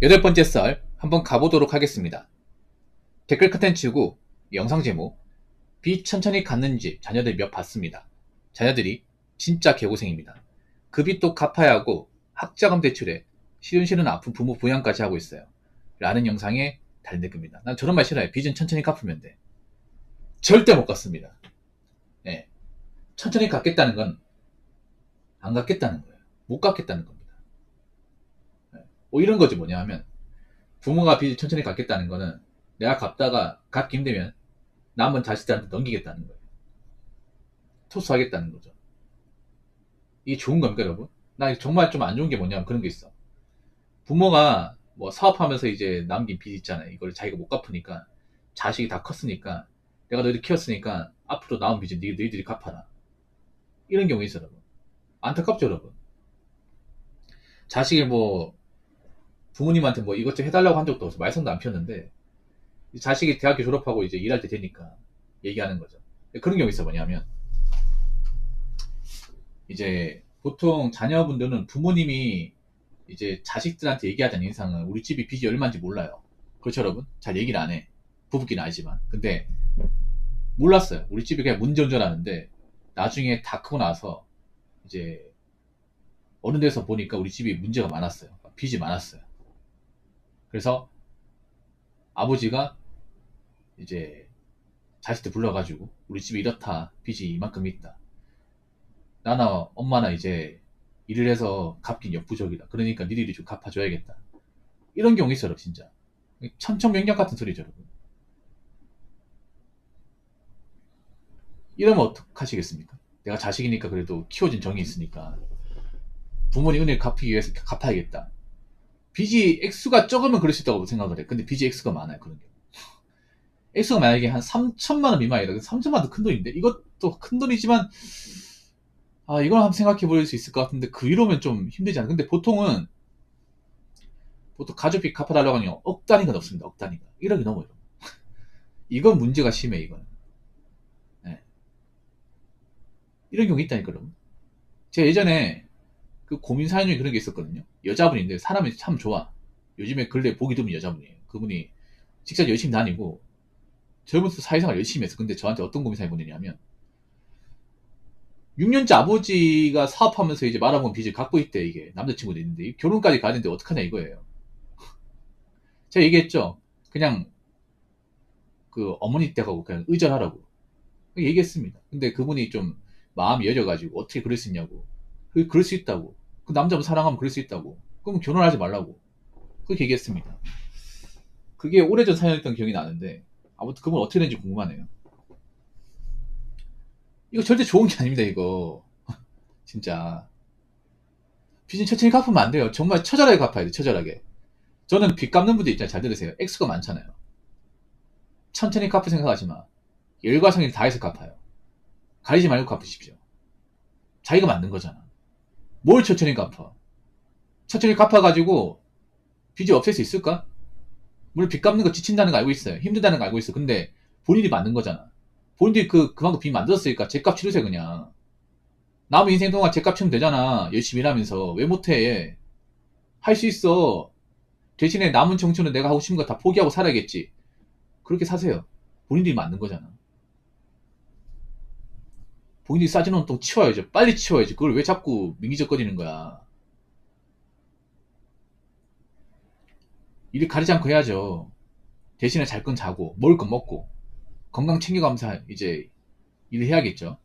8번째 썰 한번 가보도록 하겠습니다. 댓글 컨텐츠고 영상 제목 빚 천천히 갚는 집 자녀들 몇 받습니다. 자녀들이 진짜 개고생입니다. 그 빚도 갚아야 하고 학자금 대출에 시름시름 아픈 부모 부양까지 하고 있어요. 라는 영상에 달린 댓글입니다. 난 저런 말 싫어요. 빚은 천천히 갚으면 돼. 절대 못 갚습니다. 네. 천천히 갚겠다는 건 안 갚겠다는 거예요. 못 갚겠다는 겁니다. 네. 이런 거지 뭐냐 하면 부모가 빚을 천천히 갚겠다는 거는 내가 갚다가 갚기 힘들면 남은 자식들한테 넘기겠다는 거예요. 토스하겠다는 거죠. 이게 좋은 겁니까, 여러분? 나 정말 좀 안 좋은 게 뭐냐면 그런 게 있어. 부모가 뭐 사업하면서 이제 남긴 빚 있잖아요. 이걸 자기가 못 갚으니까 자식이 다 컸으니까 내가 너희들 키웠으니까 앞으로 남은 빚은 너희들이 갚아라. 이런 경우 있어, 여러분. 안타깝죠, 여러분. 자식이 뭐 부모님한테 뭐 이것 좀 해달라고 한 적도 없어. 말썽도 안 피웠는데 자식이 대학교 졸업하고 이제 일할 때 되니까 얘기하는 거죠. 그런 경우 있어 뭐냐면 이제 보통 자녀분들은 부모님이 이제 자식들한테 얘기하자는 인상은 우리 집이 빚이 얼마인지 몰라요. 그렇죠, 여러분? 잘 얘기를 안 해. 부부끼리는 알지만. 근데 몰랐어요. 우리 집이 그냥 문전전하는데 나중에 다 크고 나서 이제 어느 데서 보니까 우리 집이 문제가 많았어요. 빚이 많았어요. 그래서 아버지가 이제 자식들 불러가지고 우리 집이 이렇다. 빚이 이만큼 있다. 나나 엄마나 이제 일을 해서 갚긴 역부족이다. 그러니까 니들이 좀 갚아줘야겠다. 이런 경우 있어요, 진짜. 천천명령 같은 소리죠, 여러분. 이러면 어떡하시겠습니까? 내가 자식이니까 그래도 키워진 정이 있으니까 부모님 은혜 갚기 위해서 갚아야겠다. 빚이 액수가 적으면 그럴 수 있다고 생각을 해. 근데 빚이 액수가 많아요, 그런 경우. 액수가 만약에 한 3천만 원 미만이다. 3천만 원도 큰 돈인데 이것도 큰 돈이지만 이걸 한번 생각해 볼 수 있을 것 같은데 그 위로면 좀 힘들지 않아요? 근데 보통 가족비 갚아달라고 하면 억 단위가 넘습니다. 억 단위가. 1억이 넘어요. 이건 문제가 심해, 이건. 네. 이런 경우 있다니까, 여러분. 제가 예전에 그 고민 사연 중에 그런 게 있었거든요. 여자분인데 사람이 참 좋아. 요즘에 근래 보기 드문 여자분이에요. 그분이 직장 열심히 다니고 젊은서 사회생활 열심히 했어. 근데 저한테 어떤 고민 사연이 보내냐면 6년째 아버지가 사업하면서 이제 말아먹은 빚을 갖고 있대. 이게 남자친구도 있는데 결혼까지 가야 되는데 어떡하냐 이거예요. 제가 얘기했죠. 그냥 그 어머니 댁하고 그냥 의절하라고 얘기했습니다. 근데 그분이 좀 마음이 여려가지고 어떻게 그럴 수 있냐고. 그럴 수 있다고. 그 남자분 사랑하면 그럴 수 있다고. 그럼 결혼하지 말라고. 그렇게 얘기했습니다. 그게 오래전 사연이었던 기억이 나는데 아무튼 그분 어떻게 되는지 궁금하네요. 이거 절대 좋은 게 아닙니다, 이거. 진짜. 빚은 천천히 갚으면 안 돼요. 정말 처절하게 갚아야 돼, 처절하게. 저는 빚 갚는 분들 있잖아요. 잘 들으세요. 액수가 많잖아요. 천천히 갚을 생각하지 마. 열과 성일 다해서 갚아요. 가리지 말고 갚으십시오. 자기가 만든 거잖아. 뭘 천천히 갚아? 천천히 갚아가지고 빚이 없앨 수 있을까? 물론 빚 갚는 거 지친다는 거 알고 있어요. 힘들다는 거 알고 있어. 근데 본인이 만든 거잖아. 본인들이 그만큼 빚 만들었으니까 제값 치르세요, 그냥. 남의 인생 동안 제값 치면 되잖아. 열심히 일하면서. 왜 못해? 할 수 있어. 대신에 남은 청춘은 내가 하고 싶은 거 다 포기하고 살아야겠지. 그렇게 사세요. 본인들이 만든 거잖아. 본인들이 싸지는 돈 치워야죠. 빨리 치워야지. 그걸 왜 자꾸 민기적거리는 거야. 일을 가리지 않고 해야죠. 대신에 잘 건 자고, 먹을 건 먹고, 건강 챙겨가면서 이제 일을 해야겠죠.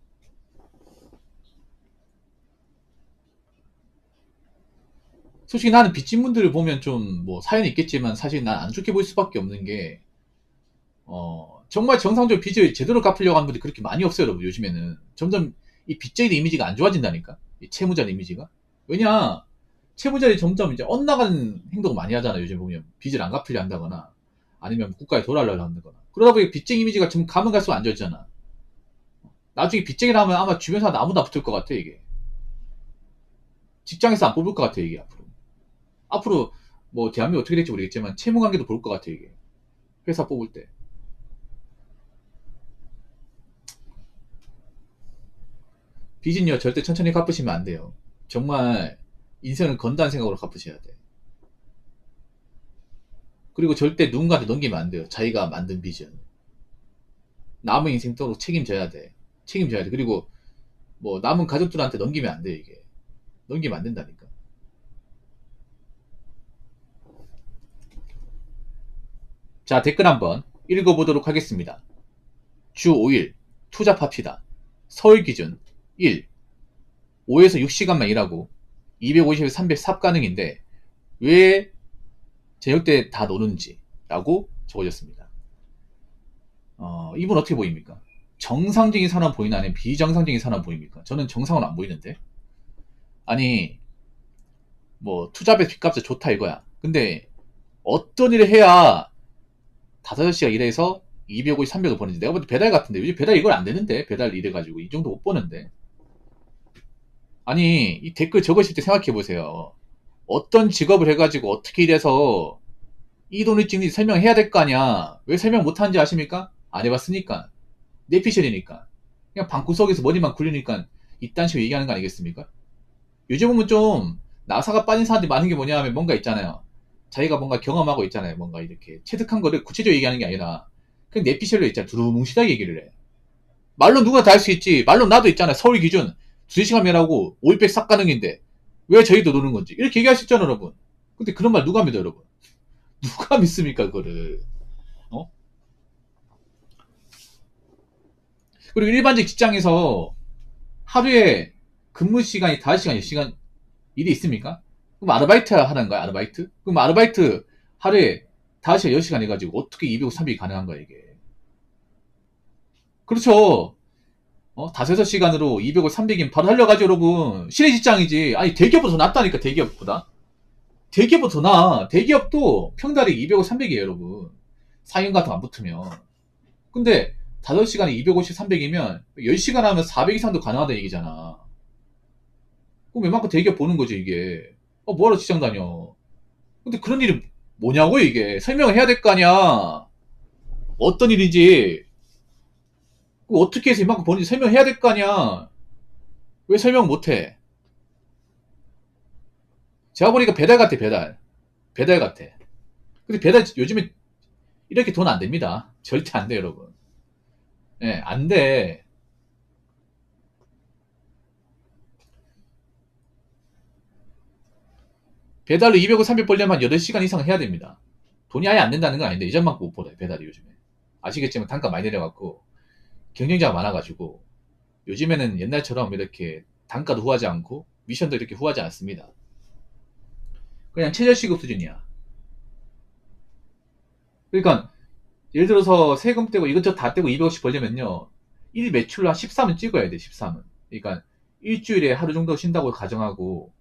솔직히 나는 빚진 분들을 보면 좀 뭐 사연이 있겠지만 사실 난 안 좋게 보일 수밖에 없는 게, 정말 정상적으로 빚을 제대로 갚으려고 하는 분들이 그렇게 많이 없어요, 여러분, 요즘에는. 점점 이 빚쟁이 이미지가 안 좋아진다니까? 이 채무자 이미지가? 왜냐, 채무자들이 점점 이제 엇나가는 행동을 많이 하잖아, 요즘 보면. 빚을 안 갚으려 한다거나, 아니면 국가에 돌아가려고 한다거나. 그러다 보니 빚쟁이 이미지가 좀 가면 갈수록 안 좋아지잖아. 나중에 빚쟁이라 하면 아마 주변 사람 아무도 안 붙을 것 같아, 이게. 직장에서 안 뽑을 것 같아, 이게, 앞으로. 앞으로, 뭐, 대한민국 어떻게 될지 모르겠지만, 채무 관계도 볼 것 같아, 이게. 회사 뽑을 때. 빚은요, 절대 천천히 갚으시면 안 돼요. 정말, 인생을 건다는 생각으로 갚으셔야 돼. 그리고 절대 누군가한테 넘기면 안 돼요. 자기가 만든 빚은. 남의 인생 도록 책임져야 돼. 책임져야 돼. 그리고 뭐 남은 가족들한테 넘기면 안 돼, 이게. 넘기면 안 된다니까. 자, 댓글 한번 읽어보도록 하겠습니다. 주 5일 투잡합시다. 서울 기준 1. 5에서 6시간만 일하고 250에서 300 삽 가능인데 왜 저녁 때 다 노는지 라고 적어졌습니다. 이분 어떻게 보입니까? 정상적인 사람 보이나 아니면 비정상적인 사람 보입니까? 저는 정상은 안 보이는데. 아니 뭐 투잡의 빚값이 좋다 이거야. 근데 어떤 일을 해야 5시간 일해서 250, 300을 버는지. 내가 볼 때 배달 같은데 요즘 배달 이걸 안 되는데, 배달 일해가지고 이 정도 못 버는데. 아니 이 댓글 적으실 때 생각해 보세요. 어떤 직업을 해가지고 어떻게 일해서 이 돈을 찍는지 설명해야 될 거 아니야. 왜 설명 못하는지 아십니까? 안 해봤으니까. 내피셜이니까. 그냥 방구석에서 머리만 굴리니까 이딴 식으로 얘기하는 거 아니겠습니까? 요즘 보면 좀 나사가 빠진 사람들이 많은 게 뭐냐 하면 뭔가 있잖아요. 자기가 뭔가 경험하고 있잖아요. 뭔가 이렇게 체득한 거를 구체적으로 얘기하는 게 아니라 그냥 내피셜로 있잖아. 두루뭉실하게 얘기를 해. 말로 누가 다 할 수 있지. 말로 나도 있잖아. 서울 기준 2시간 일하고 5일백 싹 가능인데 왜 저희도 노는 건지. 이렇게 얘기할 수 있잖아, 여러분. 근데 그런 말 누가 믿어, 여러분? 누가 믿습니까, 그거를? 어? 그리고 일반적 직장에서 하루에 근무 시간이 5시간, 10시간 일이 있습니까? 그럼 아르바이트 하는 거야, 아르바이트? 그럼 아르바이트 하루에 5시간, 10시간 해가지고 어떻게 200, 300이 가능한 거야, 이게? 그렇죠. 5, 6시간으로 200을 300인 바로 살려가지고 여러분. 실내 직장이지. 아니, 대기업보다 더 낫다니까, 대기업보다. 대기업보다 더 나아. 대기업도 평달에 200을 300이에요, 여러분. 사인 같은 거 안 붙으면. 근데 5시간에 250, 300이면 10시간 하면 400 이상도 가능하다 얘기잖아. 그럼 웬만큼 대기업 보는 거지, 이게. 뭐하러 직장 다녀. 근데 그런 일이 뭐냐고, 이게. 설명을 해야 될 거 아니야. 어떤 일인지. 어떻게 해서 이만큼 버는지 설명해야 될 거 아니야. 왜 설명 못해? 제가 보니까 배달 같아, 배달. 배달 같아. 근데 배달 요즘에 이렇게 돈 안 됩니다. 절대 안 돼, 여러분. 예, 안 돼. 배달로 200원, 300 벌려면 8시간 이상 해야 됩니다. 돈이 아예 안 된다는 건 아닌데, 예전만큼 못 벌어요, 배달이 요즘에. 아시겠지만 단가 많이 내려갖고, 경쟁자가 많아가지고, 요즘에는 옛날처럼 이렇게 단가도 후하지 않고, 미션도 이렇게 후하지 않습니다. 그냥 최저시급 수준이야. 그러니까, 예를 들어서 세금 떼고 이것저것 다 떼고 200원씩 벌려면요, 일 매출로 한 13은 찍어야 돼, 13은. 그러니까, 일주일에 하루 정도 쉰다고 가정하고,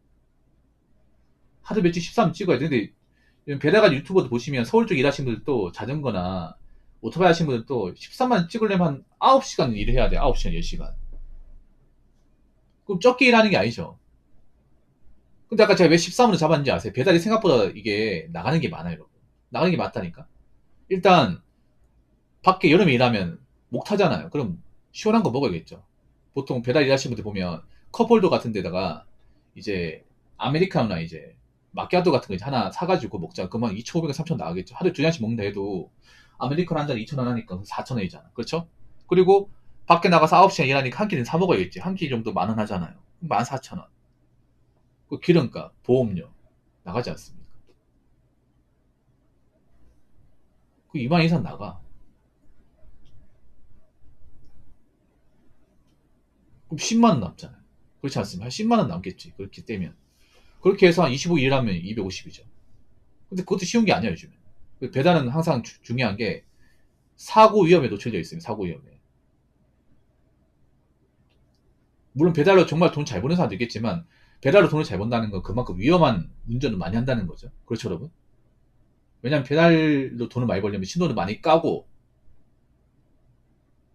하루 매출 13은 찍어야 돼. 근데, 배달가 유튜버도 보시면 서울 쪽 일하시는 분들도 자전거나 오토바이 하시는 분들도 13만 찍으려면 한 9시간 일을 해야 돼. 9시간, 10시간. 그럼 적게 일하는 게 아니죠. 근데 아까 제가 왜 13으로 잡았는지 아세요? 배달이 생각보다 이게 나가는 게 많아요, 여러분. 나가는 게 많다니까. 일단 밖에 여름에 일하면 목 타잖아요. 그럼 시원한 거 먹어야겠죠. 보통 배달 일하시는 분들 보면 컵홀더 같은 데다가 이제 아메리카노나 이제 마키아토 같은 거 이제 하나 사가지고 먹자. 그러면 2,500원, 3,000원 나가겠죠. 하루에 2잔씩 먹는다 해도 아메리카노 한 잔에 2,000원 하니까 4,000원이잖아. 그렇죠? 그리고 밖에 나가서 9시간 일하니까 한 끼는 사 먹어야겠지. 한 끼 정도 10,000원 하잖아요. 14,000원. 그 기름값, 보험료 나가지 않습니까? 그 2만 이상 나가. 그럼 10만 원 남잖아요. 그렇지 않습니까? 한 10만 원 남겠지. 그렇게 떼면. 그렇게 해서 한 25일 일하면 250이죠. 근데 그것도 쉬운 게 아니야, 요즘에. 배달은 항상 중요한 게 사고 위험에 노출되어 있습니다. 사고 위험에. 물론 배달로 정말 돈 잘 버는 사람도 있겠지만 배달로 돈을 잘 번다는 건 그만큼 위험한 운전을 많이 한다는 거죠. 그렇죠, 여러분? 왜냐면 배달로 돈을 많이 벌려면 신호를 많이 까고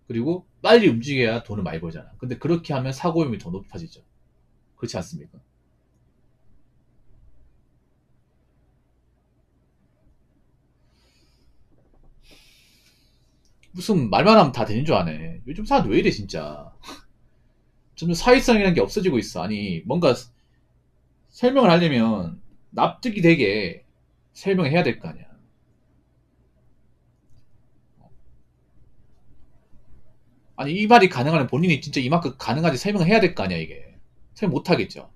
그리고 빨리 움직여야 돈을 많이 벌잖아. 근데 그렇게 하면 사고 위험이 더 높아지죠. 그렇지 않습니까? 무슨 말만 하면 다 되는 줄 아네. 요즘 사람들 왜 이래 진짜. 점점 사회성이라는 게 없어지고 있어. 아니 뭔가 설명을 하려면 납득이 되게 설명을 해야 될 거 아니야. 아니, 이 말이 가능하면 본인이 진짜 이만큼 가능한지 설명을 해야 될 거 아니야, 이게. 설명 못 하겠죠.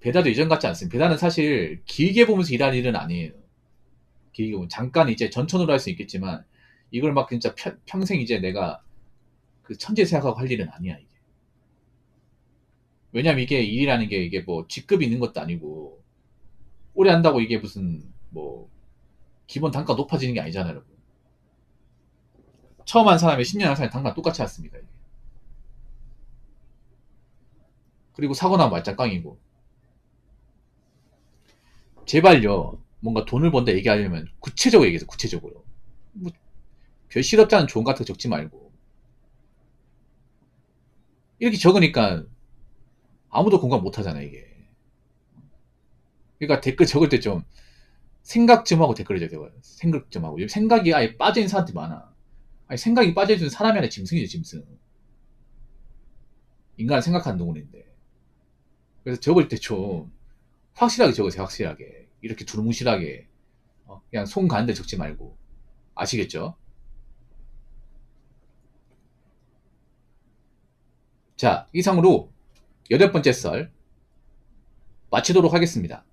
배달도 이전 같지 않습니다. 배달은 사실 길게 보면서 일할 일은 아니에요. 길게 보면 잠깐 이제 전천후로 할 수 있겠지만 이걸 막 진짜 평생 이제 내가 그 천재 생각하고 할 일은 아니야, 이게. 왜냐면 이게 일이라는 게 이게 뭐 직급이 있는 것도 아니고 오래 한다고 이게 무슨 뭐 기본 단가 높아지는 게 아니잖아요, 여러분. 처음 한 사람이 10년 한 사람이 단가 똑같지 않습니다, 이게. 그리고 사고 나면 말짱꽝이고. 제발요, 뭔가 돈을 번다 얘기하려면 구체적으로 얘기해서 구체적으로. 뭐 별 실업자는 좋은 거 같은 거 적지 말고. 이렇게 적으니까 아무도 공감 못 하잖아, 이게. 그러니까 댓글 적을 때 좀 생각 좀 하고 댓글을 적어요. 생각 좀 하고. 생각이 아예 빠져있는 사람들이 많아. 아니, 생각이 빠져있는 사람이 아니라 짐승이죠, 짐승. 인간을 생각하는 동물인데. 그래서 적을 때 좀 확실하게 적으세요, 확실하게. 이렇게 두루뭉실하게. 그냥 손 가는 데 적지 말고. 아시겠죠? 자, 이상으로 8번째 썰 마치도록 하겠습니다.